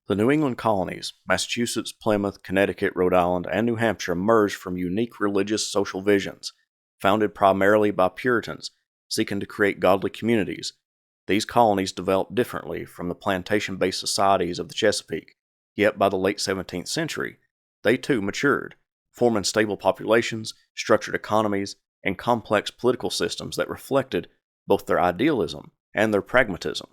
The New England colonies, Massachusetts, Plymouth, Connecticut, Rhode Island, and New Hampshire, emerged from unique religious social visions, founded primarily by Puritans seeking to create godly communities. These colonies developed differently from the plantation-based societies of the Chesapeake, yet by the late 17th century, they too matured, forming stable populations, structured economies, and complex political systems that reflected both their idealism and their pragmatism.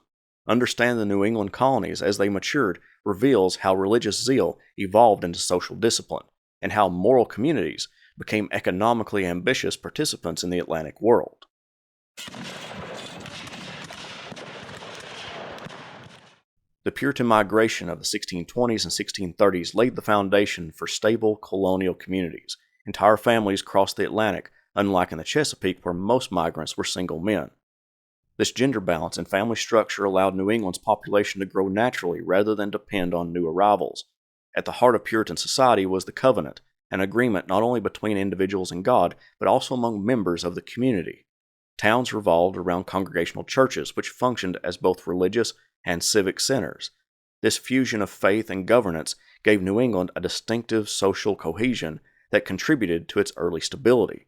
Understanding the New England colonies as they matured reveals how religious zeal evolved into social discipline, and how moral communities became economically ambitious participants in the Atlantic world. The Puritan migration of the 1620s and 1630s laid the foundation for stable colonial communities. Entire families crossed the Atlantic, unlike in the Chesapeake where most migrants were single men. This gender balance and family structure allowed New England's population to grow naturally rather than depend on new arrivals. At the heart of Puritan society was the covenant, an agreement not only between individuals and God, but also among members of the community. Towns revolved around congregational churches, which functioned as both religious and civic centers. This fusion of faith and governance gave New England a distinctive social cohesion that contributed to its early stability.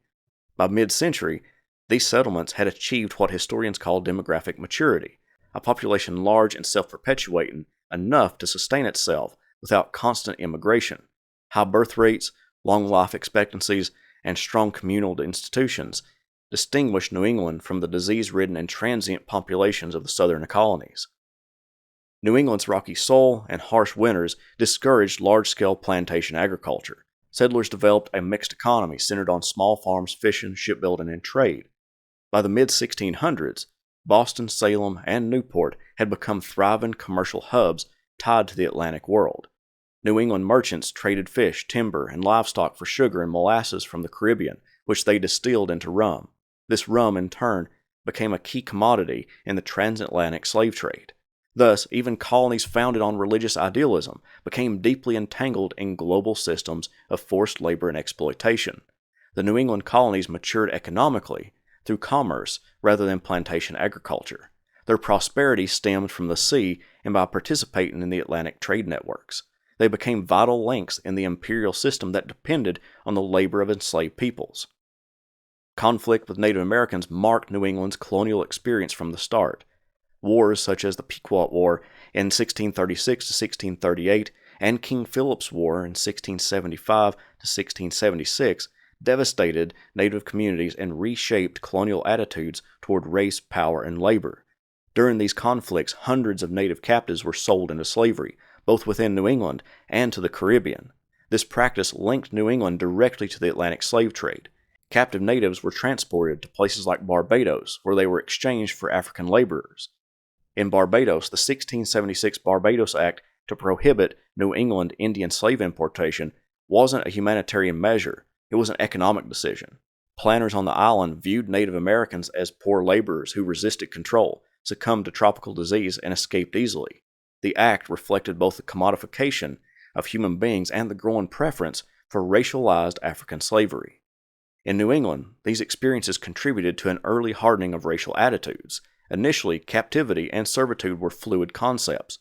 By mid-century, these settlements had achieved what historians call demographic maturity, a population large and self-perpetuating enough to sustain itself without constant immigration. High birth rates, long life expectancies, and strong communal institutions distinguished New England from the disease-ridden and transient populations of the southern colonies. New England's rocky soil and harsh winters discouraged large-scale plantation agriculture. Settlers developed a mixed economy centered on small farms, fishing, shipbuilding, and trade. By the mid-1600s, Boston, Salem, and Newport had become thriving commercial hubs tied to the Atlantic world. New England merchants traded fish, timber, and livestock for sugar and molasses from the Caribbean, which they distilled into rum. This rum, in turn, became a key commodity in the transatlantic slave trade. Thus, even colonies founded on religious idealism became deeply entangled in global systems of forced labor and exploitation. The New England colonies matured economically through commerce rather than plantation agriculture. Their prosperity stemmed from the sea and by participating in the Atlantic trade networks. They became vital links in the imperial system that depended on the labor of enslaved peoples. Conflict with Native Americans marked New England's colonial experience from the start. Wars such as the Pequot War in 1636 to 1638 and King Philip's War in 1675 to 1676 devastated Native communities and reshaped colonial attitudes toward race, power, and labor. During these conflicts, hundreds of Native captives were sold into slavery, both within New England and to the Caribbean. This practice linked New England directly to the Atlantic slave trade. Captive natives were transported to places like Barbados, where they were exchanged for African laborers. In Barbados, the 1676 Barbados Act to prohibit New England Indian slave importation wasn't a humanitarian measure, it was an economic decision. Planters on the island viewed Native Americans as poor laborers who resisted control, succumbed to tropical disease, and escaped easily. The act reflected both the commodification of human beings and the growing preference for racialized African slavery. In New England, these experiences contributed to an early hardening of racial attitudes. Initially, captivity and servitude were fluid concepts.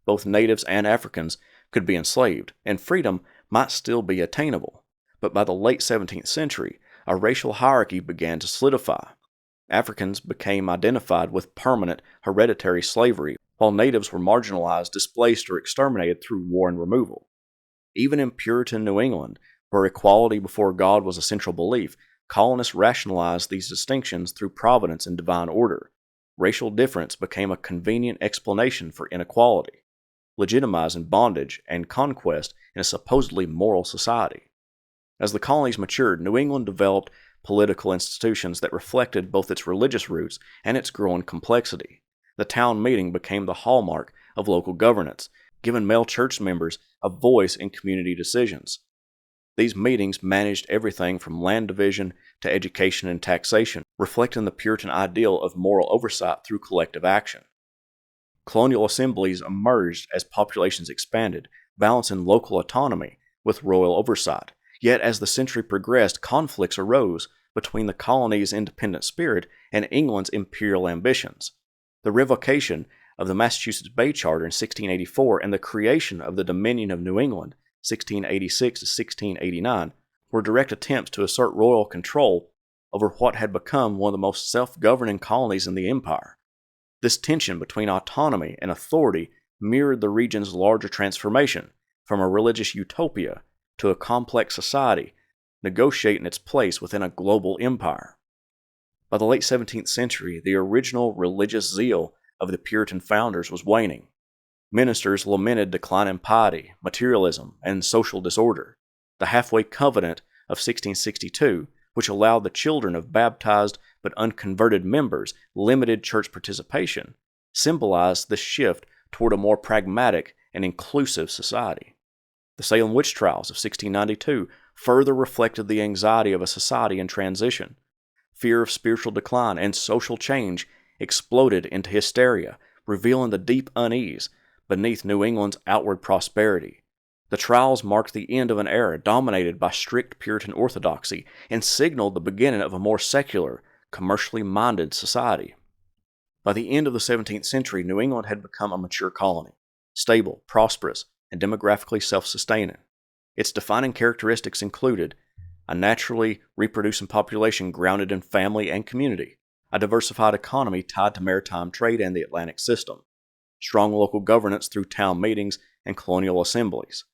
Both natives and Africans could be enslaved, and freedom might still be attainable. But by the late 17th century, a racial hierarchy began to solidify. Africans became identified with permanent hereditary slavery, while natives were marginalized, displaced, or exterminated through war and removal. Even in Puritan New England, where equality before God was a central belief, colonists rationalized these distinctions through providence and divine order. Racial difference became a convenient explanation for inequality, legitimizing bondage and conquest in a supposedly moral society. As the colonies matured, New England developed political institutions that reflected both its religious roots and its growing complexity. The town meeting became the hallmark of local governance, giving male church members a voice in community decisions. These meetings managed everything from land division to education and taxation, reflecting the Puritan ideal of moral oversight through collective action. Colonial assemblies emerged as populations expanded, balancing local autonomy with royal oversight. Yet as the century progressed, conflicts arose between the colony's independent spirit and England's imperial ambitions. The revocation of the Massachusetts Bay Charter in 1684 and the creation of the Dominion of New England, 1686 to 1689, were direct attempts to assert royal control over what had become one of the most self-governing colonies in the empire. This tension between autonomy and authority mirrored the region's larger transformation from a religious utopia to a complex society, negotiating its place within a global empire. By the late 17th century, the original religious zeal of the Puritan founders was waning. Ministers lamented declining piety, materialism, and social disorder. The Halfway Covenant of 1662, which allowed the children of baptized but unconverted members limited church participation, symbolized this shift toward a more pragmatic and inclusive society. The Salem witch trials of 1692 further reflected the anxiety of a society in transition. Fear of spiritual decline and social change exploded into hysteria, revealing the deep unease beneath New England's outward prosperity. The trials marked the end of an era dominated by strict Puritan orthodoxy and signaled the beginning of a more secular, commercially minded society. By the end of the 17th century, New England had become a mature colony, stable, prosperous, and demographically self-sustaining. Its defining characteristics included a naturally reproducing population grounded in family and community, a diversified economy tied to maritime trade and the Atlantic system, strong local governance through town meetings and colonial assemblies,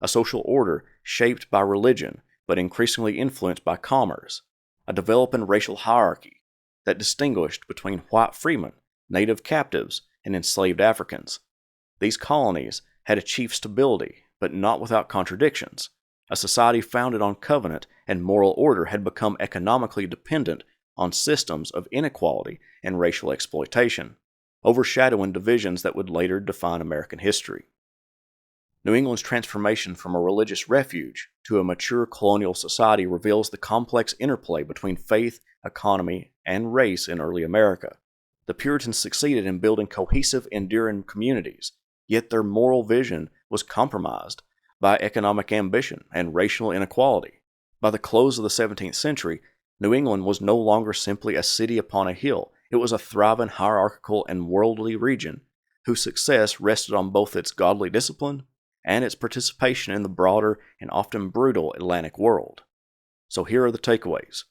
a social order shaped by religion but increasingly influenced by commerce, a developing racial hierarchy that distinguished between white freemen, native captives, and enslaved Africans. These colonies had achieved stability, but not without contradictions. A society founded on covenant and moral order had become economically dependent on systems of inequality and racial exploitation, overshadowing divisions that would later define American history. New England's transformation from a religious refuge to a mature colonial society reveals the complex interplay between faith, economy, and race in early America. The Puritans succeeded in building cohesive, enduring communities, yet their moral vision was compromised by economic ambition and racial inequality. By the close of the 17th century, New England was no longer simply a city upon a hill. It was a thriving hierarchical and worldly region whose success rested on both its godly discipline and its participation in the broader and often brutal Atlantic world. So here are the takeaways.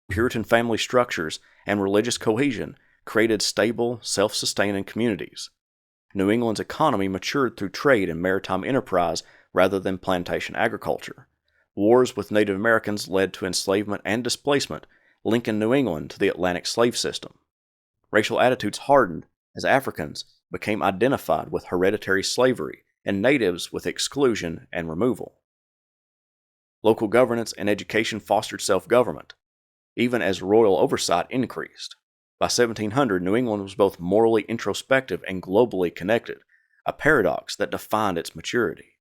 Puritan family structures and religious cohesion created stable, self-sustaining communities. New England's economy matured through trade and maritime enterprise rather than plantation agriculture. Wars with Native Americans led to enslavement and displacement, linking New England to the Atlantic slave system. Racial attitudes hardened as Africans became identified with hereditary slavery and natives with exclusion and removal. Local governance and education fostered self-government, even as royal oversight increased. By 1700, New England was both morally introspective and globally connected, a paradox that defined its maturity.